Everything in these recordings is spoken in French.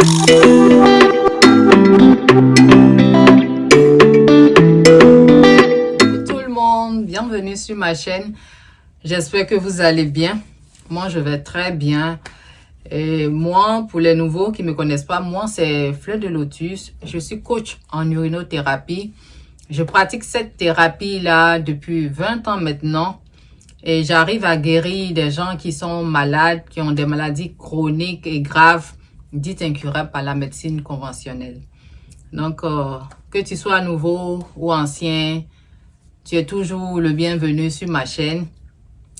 Tout le monde, bienvenue sur ma chaîne. J'espère que vous allez bien. Moi, je vais très bien. Et moi, pour les nouveaux qui ne me connaissent pas, moi, c'est Fleur de Lotus. Je suis coach en urinothérapie. Je pratique cette thérapie-là depuis 20 ans maintenant. Et j'arrive à guérir des gens qui sont malades, qui ont des maladies chroniques et graves, dites incurables par la médecine conventionnelle. Donc, que tu sois nouveau ou ancien, tu es toujours le bienvenu sur ma chaîne.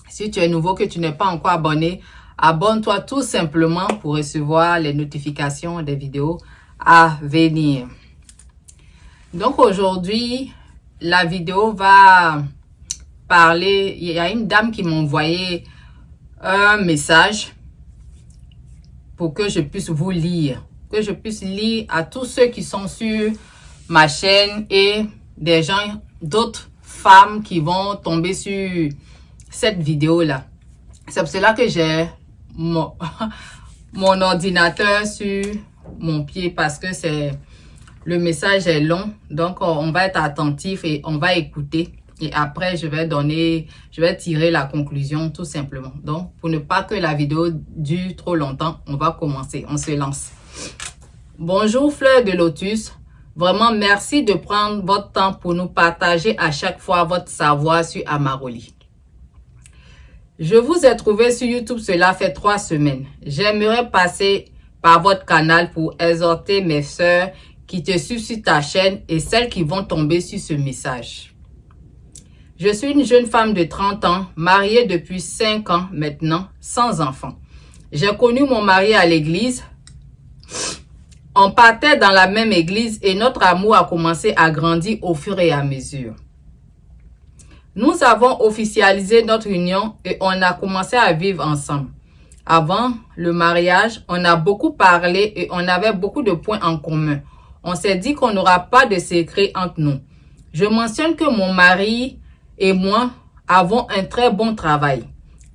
Si tu es nouveau, que tu n'es pas encore abonné, abonne-toi tout simplement pour recevoir les notifications des vidéos à venir. Donc, aujourd'hui, la vidéo va parler. Il y a une dame qui m'a envoyé un message pour que je puisse vous lire. Que je puisse lire à tous ceux qui sont sur ma chaîne et des gens, d'autres femmes qui vont tomber sur cette vidéo-là. C'est pour cela que j'ai mon ordinateur sur mon pied parce que le message est long. Donc, on va être attentif et on va écouter. Et après, je vais tirer la conclusion tout simplement. Donc, pour ne pas que la vidéo dure trop longtemps, on va commencer. On se lance. Bonjour Fleur de Lotus. Vraiment, merci de prendre votre temps pour nous partager à chaque fois votre savoir sur Amaroli. Je vous ai trouvé sur YouTube, cela fait 3 semaines. J'aimerais passer par votre canal pour exhorter mes sœurs qui te suivent sur ta chaîne et celles qui vont tomber sur ce message. Je suis une jeune femme de 30 ans, mariée depuis 5 ans maintenant, sans enfant. J'ai connu mon mari à l'église. On partait dans la même église et notre amour a commencé à grandir au fur et à mesure. Nous avons officialisé notre union et on a commencé à vivre ensemble. Avant le mariage, on a beaucoup parlé et on avait beaucoup de points en commun. On s'est dit qu'on n'aura pas de secret entre nous. Je mentionne que mon mari et moi avons un très bon travail.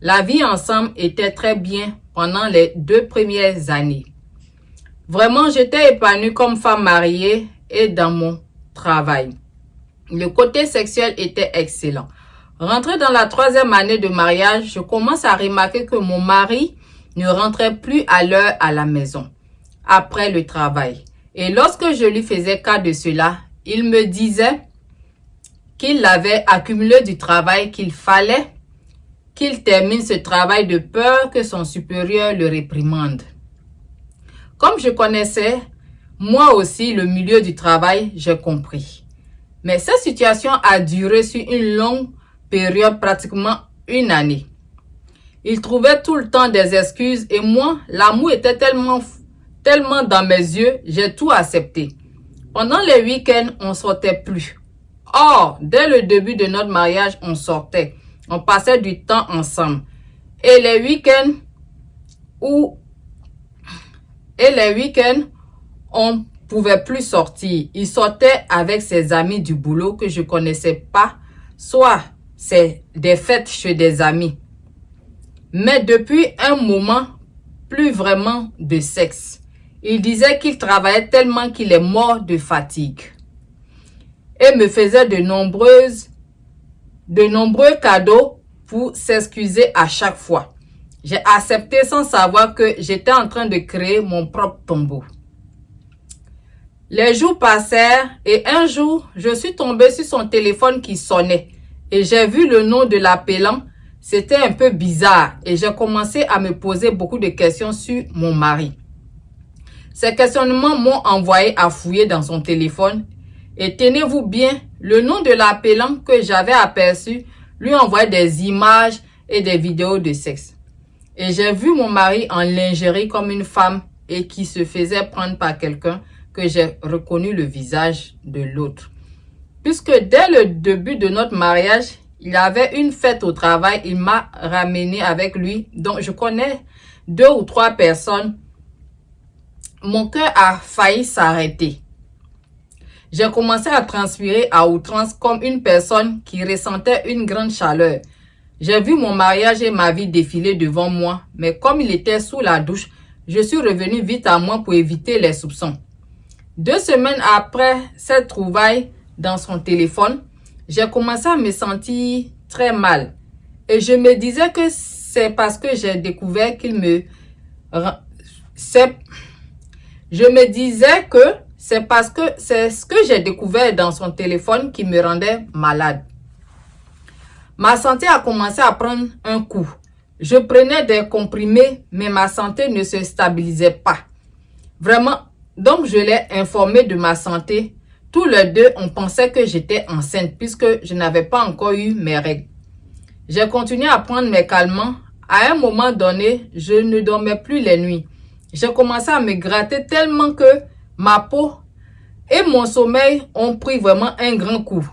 La vie ensemble était très bien pendant les 2 premières années. Vraiment, j'étais épanouie comme femme mariée et dans mon travail. Le côté sexuel était excellent. Rentré dans la 3e année de mariage, je commence à remarquer que mon mari ne rentrait plus à l'heure à la maison, après le travail. Et lorsque je lui faisais cas de cela, il me disait qu'il avait accumulé du travail, qu'il fallait qu'il termine ce travail de peur que son supérieur le réprimande. Comme je connaissais, moi aussi, le milieu du travail, j'ai compris. Mais cette situation a duré sur une longue période, pratiquement 1 année. Il trouvait tout le temps des excuses et moi, l'amour était tellement dans mes yeux, j'ai tout accepté. Pendant les week-ends, on ne sortait plus. Or, dès le début de notre mariage, on sortait. On passait du temps ensemble. Et les week-ends, on pouvait plus sortir. Il sortait avec ses amis du boulot que je connaissais pas. Soit c'est des fêtes chez des amis. Mais depuis un moment, plus vraiment de sexe. Il disait qu'il travaillait tellement qu'il est mort de fatigue. Et me faisait de nombreux cadeaux pour s'excuser à chaque fois. J'ai accepté sans savoir que j'étais en train de créer mon propre tombeau. Les jours passèrent et un jour, je suis tombée sur son téléphone qui sonnait. Et j'ai vu le nom de l'appelant. C'était un peu bizarre et j'ai commencé à me poser beaucoup de questions sur mon mari. Ces questionnements m'ont envoyé à fouiller dans son téléphone. Et tenez-vous bien, le nom de l'appelant que j'avais aperçu lui envoyait des images et des vidéos de sexe. Et j'ai vu mon mari en lingerie comme une femme et qui se faisait prendre par quelqu'un que j'ai reconnu le visage de l'autre. Puisque dès le début de notre mariage, il avait une fête au travail, il m'a ramené avec lui. Donc je connais 2 ou 3 personnes. Mon cœur a failli s'arrêter. J'ai commencé à transpirer à outrance comme une personne qui ressentait une grande chaleur. J'ai vu mon mariage et ma vie défiler devant moi, mais comme il était sous la douche, je suis revenue vite à moi pour éviter les soupçons. 2 semaines après cette trouvaille dans son téléphone, j'ai commencé à me sentir très mal. Et je me disais que c'est parce que j'ai découvert qu'il me... Je me disais que c'est parce que c'est ce que j'ai découvert dans son téléphone qui me rendait malade. Ma santé a commencé à prendre un coup. Je prenais des comprimés, mais ma santé ne se stabilisait pas. Vraiment, donc je l'ai informé de ma santé. Tous les deux, on pensait que j'étais enceinte puisque je n'avais pas encore eu mes règles. J'ai continué à prendre mes calmants. À un moment donné, je ne dormais plus les nuits. J'ai commencé à me gratter tellement que ma peau et mon sommeil ont pris vraiment un grand coup.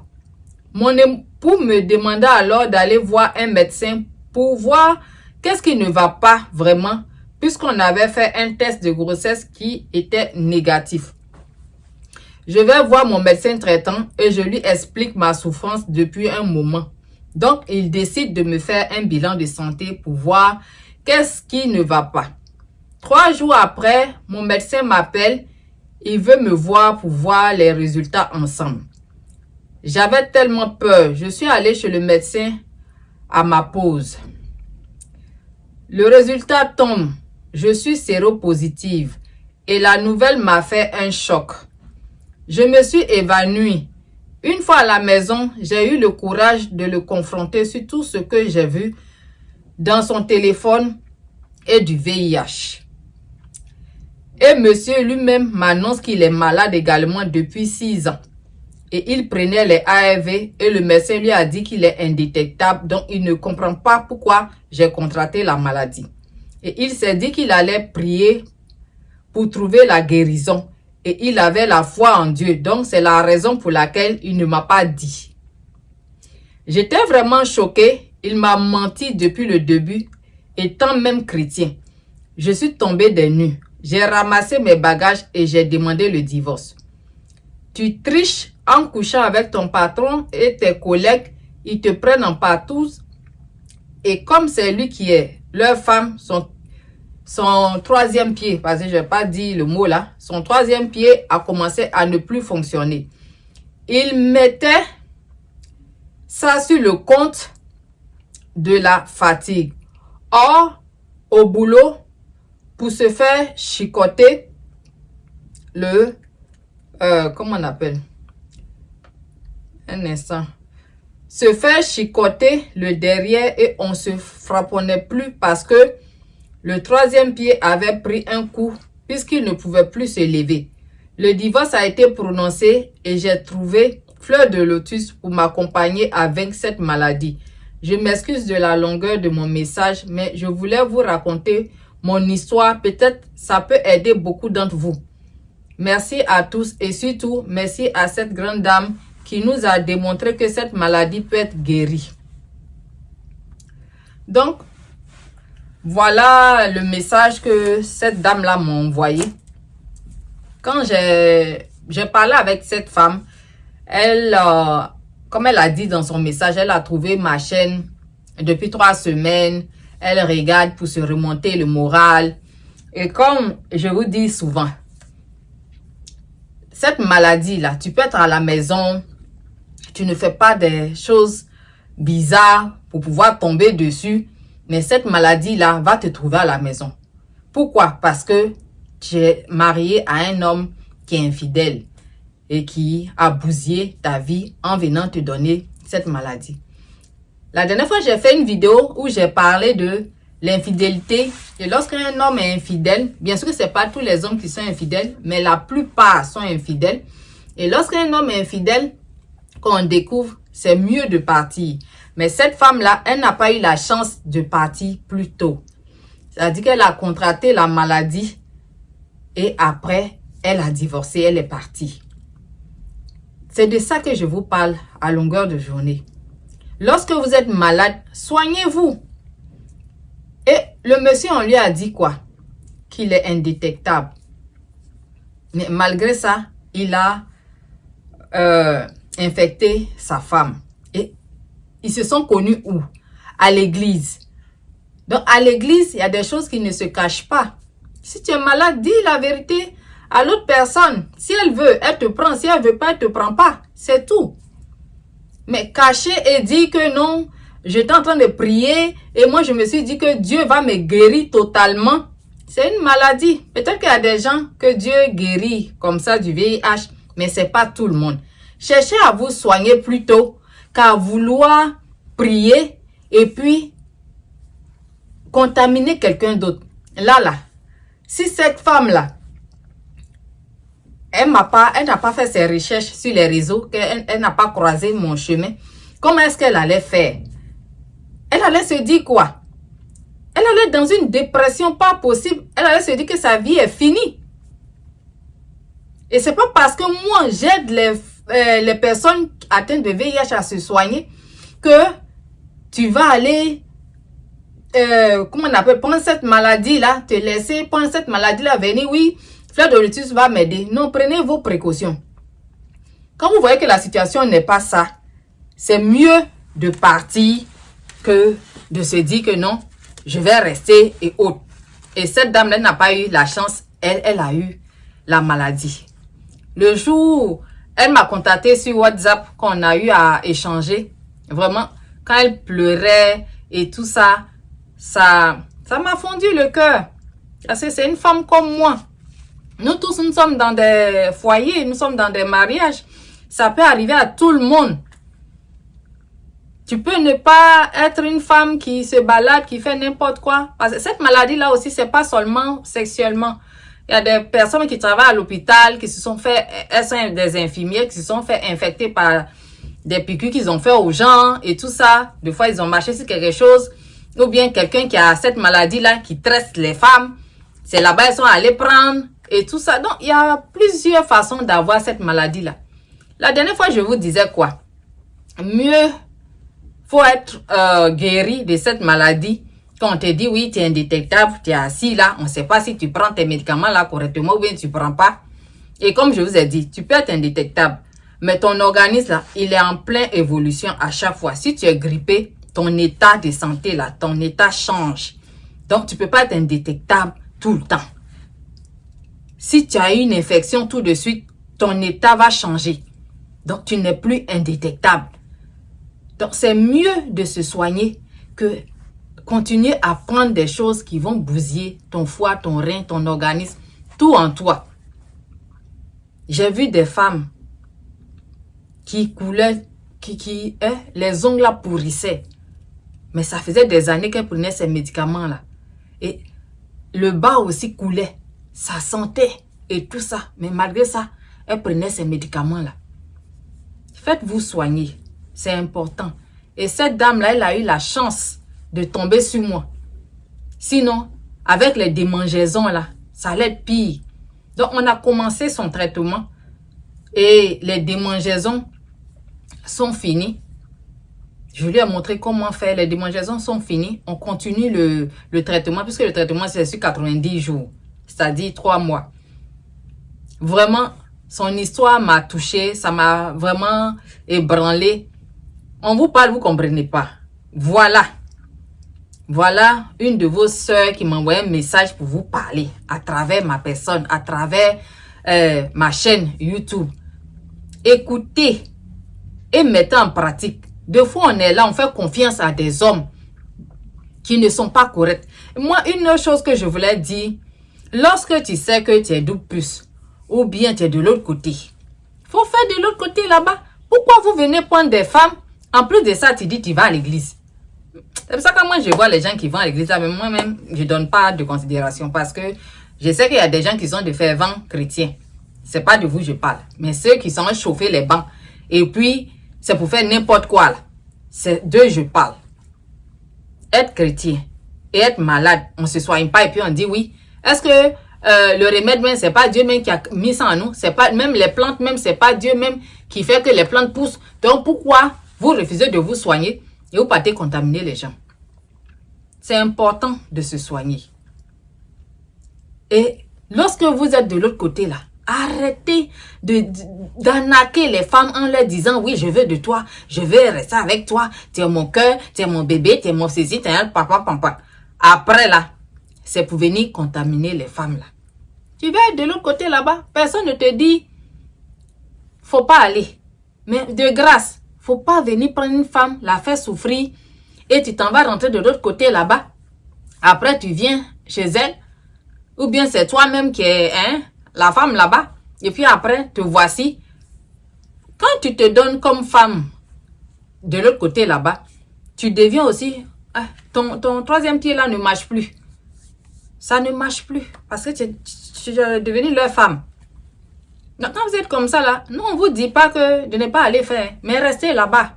Mon époux me demanda alors d'aller voir un médecin pour voir qu'est-ce qui ne va pas vraiment, puisqu'on avait fait un test de grossesse qui était négatif. Je vais voir mon médecin traitant et je lui explique ma souffrance depuis un moment. Donc, il décide de me faire un bilan de santé pour voir qu'est-ce qui ne va pas. 3 jours après, mon médecin m'appelle. Il veut me voir pour voir les résultats ensemble. J'avais tellement peur. Je suis allée chez le médecin à ma pause. Le résultat tombe. Je suis séropositive et la nouvelle m'a fait un choc. Je me suis évanouie. Une fois à la maison, j'ai eu le courage de le confronter sur tout ce que j'ai vu dans son téléphone et du VIH. Et monsieur lui-même m'annonce qu'il est malade également depuis 6 ans. Et il prenait les ARV et le médecin lui a dit qu'il est indétectable, donc il ne comprend pas pourquoi j'ai contracté la maladie. Et il s'est dit qu'il allait prier pour trouver la guérison. Et il avait la foi en Dieu, donc c'est la raison pour laquelle il ne m'a pas dit. J'étais vraiment choquée, il m'a menti depuis le début, étant même chrétien. Je suis tombée des nues. J'ai ramassé mes bagages et j'ai demandé le divorce. Tu triches en couchant avec ton patron et tes collègues, ils te prennent en partouze. Et comme c'est lui qui est leur femme, son troisième pied, parce que je n'ai pas dit le mot là, son troisième pied a commencé à ne plus fonctionner. Il mettait ça sur le compte de la fatigue. Or, au boulot, pour se faire chicoter comment on appelle? Un instant. Se faire chicoter le derrière et on se frapponnait plus parce que le troisième pied avait pris un coup puisqu'il ne pouvait plus se lever. Le divorce a été prononcé et j'ai trouvé Fleur de Lotus pour m'accompagner à vaincre cette maladie. Je m'excuse de la longueur de mon message, mais je voulais vous raconter mon histoire. Peut-être ça peut aider beaucoup d'entre vous. Merci à tous et surtout merci à cette grande dame qui nous a démontré que cette maladie peut être guérie. Donc, voilà le message que cette dame-là m'a envoyé. Quand j'ai parlé avec cette femme, elle, comme elle a dit dans son message, elle a trouvé ma chaîne depuis 3 semaines. Elle regarde pour se remonter le moral. Et comme je vous dis souvent, cette maladie-là, tu peux être à la maison, tu ne fais pas des choses bizarres pour pouvoir tomber dessus. Mais cette maladie-là va te trouver à la maison. Pourquoi? Parce que tu es marié à un homme qui est infidèle et qui a bousillé ta vie en venant te donner cette maladie. La dernière fois, j'ai fait une vidéo où j'ai parlé de l'infidélité. Et lorsqu'un homme est infidèle, bien sûr que ce n'est pas tous les hommes qui sont infidèles, mais la plupart sont infidèles. Et lorsqu'un homme est infidèle, quand on découvre, c'est mieux de partir. Mais cette femme-là, elle n'a pas eu la chance de partir plus tôt. C'est-à-dire qu'elle a contracté la maladie et après, elle a divorcé, elle est partie. C'est de ça que je vous parle à longueur de journée. Lorsque vous êtes malade, soignez-vous. Et le monsieur, on lui a dit quoi? Qu'il est indétectable. Mais malgré ça, il a infecté sa femme. Et ils se sont connus où? À l'église. Donc, à l'église, il y a des choses qui ne se cachent pas. Si tu es malade, dis la vérité à l'autre personne. Si elle veut, elle te prend. Si elle veut pas, elle te prend pas. C'est tout. Mais cacher et dire que non, j'étais en train de prier et moi je me suis dit que Dieu va me guérir totalement. C'est une maladie. Peut-être qu'il y a des gens que Dieu guérit comme ça du VIH, mais c'est pas tout le monde. Cherchez à vous soigner plutôt qu'à vouloir prier et puis contaminer quelqu'un d'autre. Là, si cette femme-là, elle n'a pas fait ses recherches sur les réseaux, elle n'a pas croisé mon chemin, comment est-ce qu'elle allait faire? Elle allait se dire quoi? Elle allait dans une dépression pas possible. Elle allait se dire que sa vie est finie. Et c'est pas parce que moi, j'aide les personnes atteintes de VIH à se soigner que tu vas aller, comment on appelle, prendre cette maladie-là, te laisser prendre cette maladie-là, venir, oui, Fleur de Lotus va m'aider. Non, prenez vos précautions. Quand vous voyez que la situation n'est pas ça, c'est mieux de partir que de se dire que non, je vais rester et autres. Et cette dame-là n'a pas eu la chance, elle a eu la maladie. Le jour, elle m'a contacté sur WhatsApp qu'on a eu à échanger. Vraiment, quand elle pleurait et tout ça, ça m'a fondu le cœur. Parce que c'est une femme comme moi. Nous tous, nous sommes dans des foyers, nous sommes dans des mariages. Ça peut arriver à tout le monde. Tu peux ne pas être une femme qui se balade, qui fait n'importe quoi. Parce que cette maladie-là aussi, c'est pas seulement sexuellement. Il y a des personnes qui travaillent à l'hôpital, qui se sont fait, elles sont des infirmières, qui se sont fait infecter par des piqûres qu'ils ont fait aux gens et tout ça. Des fois, ils ont marché sur quelque chose. Ou bien quelqu'un qui a cette maladie-là, qui traite les femmes. C'est là-bas, elles sont allées prendre et tout ça. Donc, il y a plusieurs façons d'avoir cette maladie-là. La dernière fois, je vous disais quoi? Mieux faut être guéri de cette maladie. Quand on te dit, oui, tu es indétectable, tu es assis là, on ne sait pas si tu prends tes médicaments là correctement ou bien tu ne prends pas. Et comme je vous ai dit, tu peux être indétectable, mais ton organisme là, il est en pleine évolution à chaque fois. Si tu es grippé, ton état de santé là, ton état change. Donc, tu ne peux pas être indétectable tout le temps. Si tu as eu une infection tout de suite, ton état va changer. Donc, tu n'es plus indétectable. Donc, c'est mieux de se soigner que continuer à prendre des choses qui vont bousiller ton foie, ton rein, ton organisme, tout en toi. J'ai vu des femmes qui coulaient, les ongles là pourrissaient. Mais ça faisait des années qu'elles prenaient ces médicaments-là. Et le bas aussi coulait. Ça sentait et tout ça. Mais malgré ça, elles prenaient ces médicaments-là. Faites-vous soigner. C'est important. Et cette dame-là, elle a eu la chance de tomber sur moi. Sinon, avec les démangeaisons là, ça allait être pire. Donc, on a commencé son traitement et les démangeaisons sont finies. Je lui ai montré comment faire. Les démangeaisons sont finies. On continue le traitement puisque le traitement, c'est sur 90 jours, c'est-à-dire 3 mois. Vraiment, son histoire m'a touchée. Ça m'a vraiment ébranlé. On vous parle, vous ne comprenez pas. Voilà. Voilà une de vos sœurs qui m'a envoyé un message pour vous parler à travers ma personne, à travers ma chaîne YouTube. Écoutez et mettez en pratique. Des fois, on est là, on fait confiance à des hommes qui ne sont pas corrects. Moi, une autre chose que je voulais dire, lorsque tu sais que tu es double plus, ou bien tu es de l'autre côté, il faut faire de l'autre côté là-bas. Pourquoi vous venez prendre des femmes? En plus de ça, tu dis tu vas à l'église. C'est pour ça que moi, je vois les gens qui vont à l'église, mais moi-même, je ne donne pas de considération parce que je sais qu'il y a des gens qui sont de fervents chrétiens. Ce n'est pas de vous que je parle, mais ceux qui sont chauffés les bancs. Et puis, c'est pour faire n'importe quoi là. C'est d'eux que je parle. Être chrétien et être malade, on ne se soigne pas et puis on dit oui. Est-ce que le remède même, c'est pas Dieu même qui a mis ça en nous? C'est pas même les plantes même, c'est pas Dieu même qui fait que les plantes poussent. Donc, pourquoi vous refusez de vous soigner et vous partez contaminer les gens? C'est important de se soigner. Et lorsque vous êtes de l'autre côté là, arrêtez d'arnaquer les femmes en leur disant oui, je veux de toi, je veux rester avec toi, tu es mon cœur, tu es mon bébé, tu es mon ceci, tu es un papa. Après là, c'est pour venir contaminer les femmes là. Tu vas être de l'autre côté là-bas. Personne ne te dit, faut pas aller. Mais de grâce, faut pas venir prendre une femme, la faire souffrir et tu t'en vas rentrer de l'autre côté là-bas. Après, tu viens chez elle. Ou bien c'est toi-même qui es la femme là-bas. Et puis après, te voici. Quand tu te donnes comme femme de l'autre côté là-bas, tu deviens aussi... ton troisième pied là ne marche plus. Ça ne marche plus. Parce que tu es devenu leur femme. Donc, quand vous êtes comme ça là, nous on ne vous dit pas que de ne pas aller faire. Mais restez là-bas.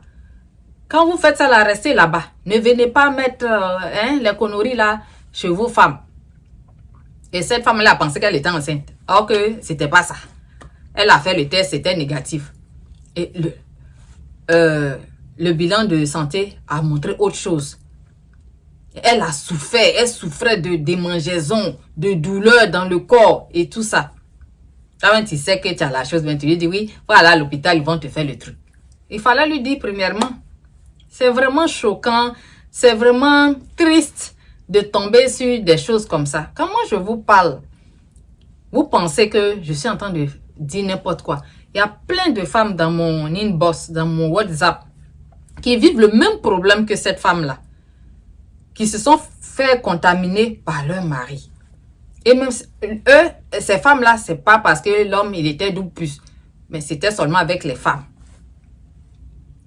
Quand vous faites ça là, restez là-bas. Ne venez pas mettre les conneries là chez vos femmes. Et cette femme-là a pensé qu'elle était enceinte. Or que c'était pas ça. Elle a fait le test, c'était négatif. Et le bilan de santé a montré autre chose. Elle a souffert, elle souffrait de démangeaisons, de douleurs dans le corps et tout ça. Quand tu sais que tu as la chose, ben tu lui dis oui, voilà à l'hôpital, ils vont te faire le truc. Il fallait lui dire premièrement. C'est vraiment choquant, c'est vraiment triste de tomber sur des choses comme ça. Quand moi je vous parle, vous pensez que je suis en train de dire n'importe quoi. Il y a plein de femmes dans mon inbox, dans mon WhatsApp, qui vivent le même problème que cette femme-là. Qui se sont fait contaminer par leur mari. Et même eux, ces femmes-là, c'est pas parce que l'homme, il était double plus. Mais c'était seulement avec les femmes.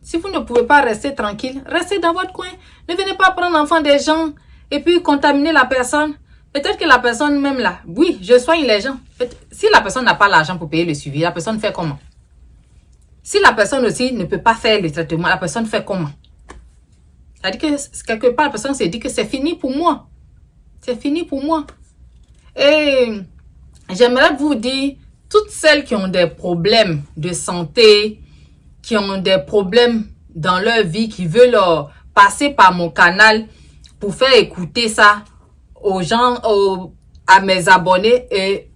Si vous ne pouvez pas rester tranquille, restez dans votre coin. Ne venez pas prendre l'enfant des gens et puis contaminer la personne. Peut-être que la personne même là, oui, je soigne les gens. Si la personne n'a pas l'argent pour payer le suivi, la personne fait comment? Si la personne aussi ne peut pas faire le traitement, la personne fait comment? C'est-à-dire que quelque part, la personne s'est dit que c'est fini pour moi. C'est fini pour moi. Et j'aimerais vous dire, toutes celles qui ont des problèmes de santé, qui ont des problèmes dans leur vie, qui veulent passer par mon canal pour faire écouter ça aux gens, à mes abonnés et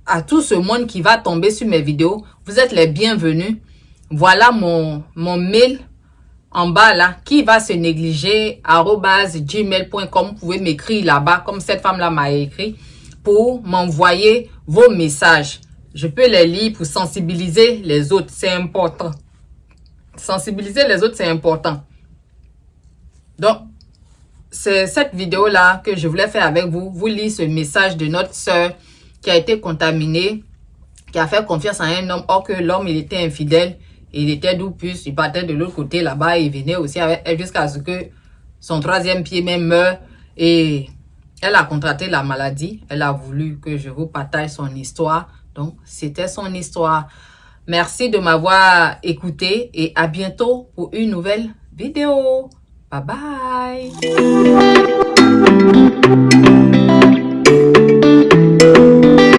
à tout ce monde qui va tomber sur mes vidéos, vous êtes les bienvenus. Voilà mon mail en bas là, qui va se négliger, @gmail.com. Vous pouvez m'écrire là-bas, comme cette femme-là m'a écrit, pour m'envoyer vos messages. Je peux les lire pour sensibiliser les autres, c'est important. Sensibiliser les autres, c'est important. Donc, c'est cette vidéo-là que je voulais faire avec vous. Vous lire ce message de notre soeur qui a été contaminée, qui a fait confiance à un homme, or que l'homme, il était infidèle. Il était d'où plus, il partait de l'autre côté là-bas, il venait aussi avec elle jusqu'à ce que son troisième pied même meure. Et elle a contracté la maladie. Elle a voulu que je vous partage son histoire. Donc, c'était son histoire. Merci de m'avoir écouté et à bientôt pour une nouvelle vidéo. Bye bye.